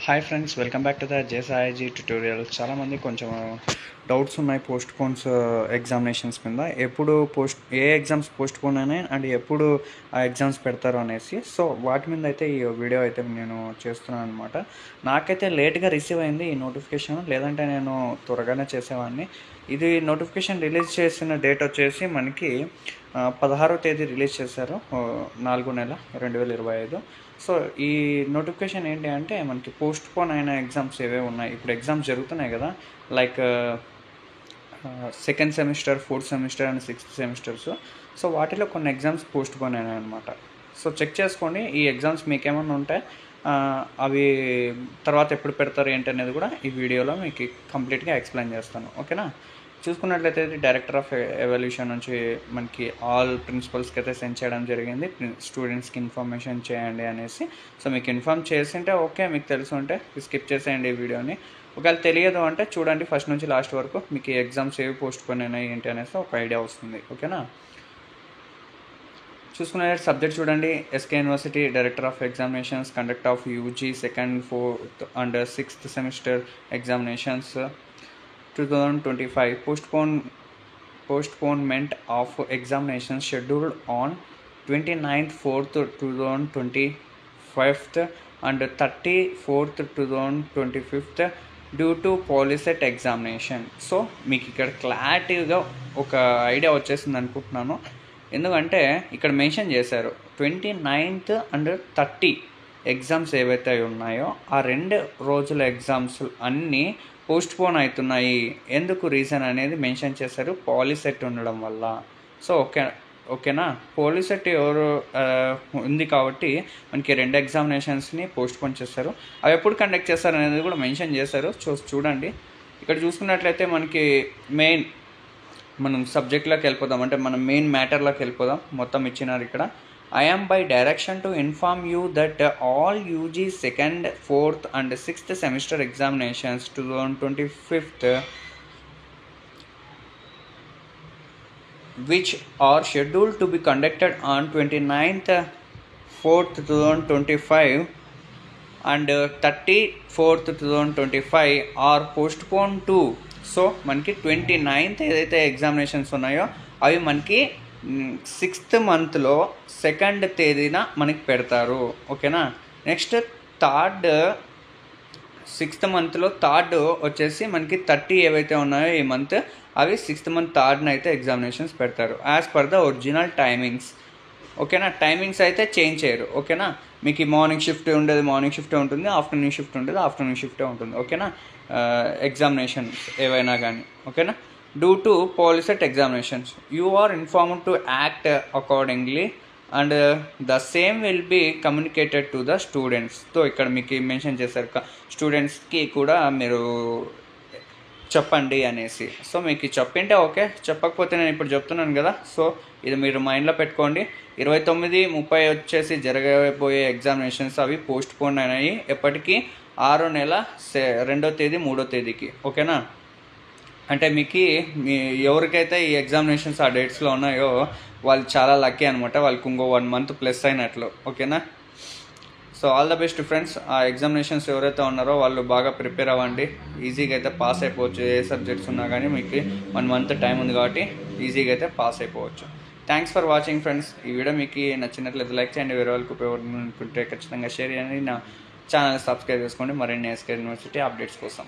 Hi friends, welcome back to the జేసాయిజీ tutorial. చాలామంది కొంచెం డౌట్స్ ఉన్నాయి పోస్ట్ పోన్స్ ఎగ్జామినేషన్స్ మీద. ఎప్పుడు ఏ ఎగ్జామ్స్ పోస్ట్ పోన్ అయినాయి అండ్ ఎప్పుడు ఆ ఎగ్జామ్స్ పెడతారు అనేసి. సో వాటి మీద అయితే ఈ వీడియో అయితే నేను చేస్తున్నాను అనమాట. నాకైతే లేట్గా రిసీవ్ అయింది ఈ నోటిఫికేషన్, లేదంటే నేను త్వరగానే చేసేవాడిని. ఇది నోటిఫికేషన్ రిలీజ్ చేసిన డేట్ వచ్చేసి మనకి 16వ తేదీ రిలీజ్ చేశారు, 4వ నెల 2025. సో ఈ నోటిఫికేషన్ ఏంటి అంటే మనకి పోస్ట్ పోన్ అయిన ఎగ్జామ్స్ ఏవే ఉన్నాయి. ఇప్పుడు ఎగ్జామ్స్ జరుగుతున్నాయి కదా, like second semester, fourth semester and sixth semesters. So వాటిలో కొన్ని ఎగ్జామ్స్ పోస్ట్ పోన్ అయినాయి అనమాట. సో చెక్ చేసుకోండి, ఈ ఎగ్జామ్స్ మీకు ఏమన్నా ఉంటే అవి తర్వాత ఎప్పుడు పెడతారు ఏంటి అనేది కూడా ఈ వీడియోలో మీకు కంప్లీట్గా ఎక్స్ప్లెయిన్ చేస్తాను, ఓకేనా. చూసుకున్నట్లయితే డైరెక్టర్ ఆఫ్ ఎవల్యూషన్ నుంచి మనకి ఆల్ ప్రిన్సిపల్స్కి అయితే సెండ్ చేయడం జరిగింది, స్టూడెంట్స్కి ఇన్ఫర్మేషన్ చేయండి అనేసి. సో మీకు ఇన్ఫార్మ్ చేసింటే ఓకే, మీకు తెలుసు ఉంటే స్కిప్ చేసేయండి ఈ వీడియోని. ఒకవేళ తెలియదు అంటే చూడండి ఫస్ట్ నుంచి లాస్ట్ వరకు, మీకు ఈ ఎగ్జామ్స్ ఏవి పోస్ట్ పోన్ అయినాయి ఏంటి అనేసి ఒక ఐడియా వస్తుంది, ఓకేనా. చూసుకునే సబ్జెక్ట్ చూడండి, SK university director of examinations conduct of UG second, fourth and sixth semester examinations 2025. Postponement of examinations scheduled on 29th 4th 2025 and 34th 2025 due to POLYCET examination. So మీకు ఇక్కడ క్లారిటీగా ఒక ఐడియా వచ్చేసింది అనుకుంటున్నాను, ఎందుకంటే ఇక్కడ మెన్షన్ చేశారు 29th అండ్ 30 ఎగ్జామ్స్ ఏవైతే ఉన్నాయో ఆ 2 రోజుల ఎగ్జామ్స్ అన్నీ పోస్ట్ పోన్ అవుతున్నాయి. ఎందుకు రీజన్ అనేది మెన్షన్ చేశారు, పాలిసెట్ ఉండడం వల్ల. సో ఓకేనా, పాలిసెట్ ఎవరు ఉంది కాబట్టి మనకి 2 ఎగ్జామినేషన్స్ని పోస్ట్ పోన్ చేస్తారు. అవి ఎప్పుడు కండక్ట్ చేస్తారు అనేది కూడా మెన్షన్ చేశారు. చూడండి, ఇక్కడ చూసుకున్నట్లయితే మనకి మనం సబ్జెక్ట్లోకి వెళ్ళిపోదాం, అంటే మనం మెయిన్ మ్యాటర్లోకి వెళ్ళిపోదాం. మొత్తం ఇచ్చినారు ఇక్కడ. I am by direction to inform you that all UG second, fourth and sixth semester examinations 2025 which are scheduled to be conducted on 29th 4th 2025 and 34th 2025 are postponed to. So మనకి 29th ఏదైతే examinations ఉన్నాయో అవి మనకి 6th మంత్లో 2nd తేదీన మనకి పెడతారు, ఓకేనా. నెక్స్ట్ 6th మంత్లో 3rd వచ్చేసి మనకి 30 ఏవైతే ఉన్నాయో ఈ మంత్, అవి 6th మంత్ 3rd అయితే ఎగ్జామినేషన్స్ పెడతారు as per the original timings, ఓకేనా. టైమింగ్స్ అయితే చేంజ్ చేయరు, ఓకేనా. మీకు మార్నింగ్ షిఫ్ట్ ఉండేది మార్నింగ్ షిఫ్టే ఉంటుంది, ఆఫ్టర్నూన్ షిఫ్ట్ ఉండేది ఆఫ్టర్నూన్ షిఫ్టే ఉంటుంది, ఓకేనా. ఎగ్జామినేషన్స్ ఏవైనా కానీ, ఓకేనా. Due to POLICET examinations, you are informed to act accordingly and the same will be communicated to the students. So ఇక్కడ మీకు మెన్షన్ చేశారు స్టూడెంట్స్కి కూడా మీరు చెప్పండి అనేసి. సో మీకు చెప్పింటే ఓకే, చెప్పకపోతే నేను ఇప్పుడు చెప్తున్నాను కదా. సో ఇది మీరు మైండ్లో పెట్టుకోండి. 29, 30 వచ్చేసి జరగబోయే ఎగ్జామినేషన్స్ అవి పోస్ట్ పోన్ అయినాయి ఎప్పటికీ 6వ నెల 2వ తేదీ 3వ తేదీకి, ఓకేనా. అంటే మీకు ఎవరికైతే ఈ ఎగ్జామినేషన్స్ ఆ డేట్స్లో ఉన్నాయో వాళ్ళు చాలా లక్కీ అనమాట, వాళ్ళకి ఇంకో 1 month ప్లస్ అయినట్లు, ఓకేనా. So all the best friends. ఆ ఎగ్జామినేషన్స్ ఎవరైతే ఉన్నారో వాళ్ళు బాగా ప్రిపేర్ అవ్వండి, ఈజీగా అయితే పాస్ అయిపోవచ్చు. ఏ సబ్జెక్ట్స్ ఉన్నా కానీ మీకు 1 month టైం ఉంది కాబట్టి ఈజీగా అయితే పాస్ అయిపోవచ్చు. Thanks for watching friends. ఈ వీడియో మీకు నచ్చినట్లయితే లైక్ చేయండి, వేరే వాళ్ళకి ఉపయోగపడుతుంది అనుకుంటే ఖచ్చితంగా షేర్ చేయండి. నా ఛానల్ సబ్స్క్రైబ్ చేసుకోండి మరిన్ని ఎస్కే యూనివర్సిటీ అప్డేట్స్ కోసం.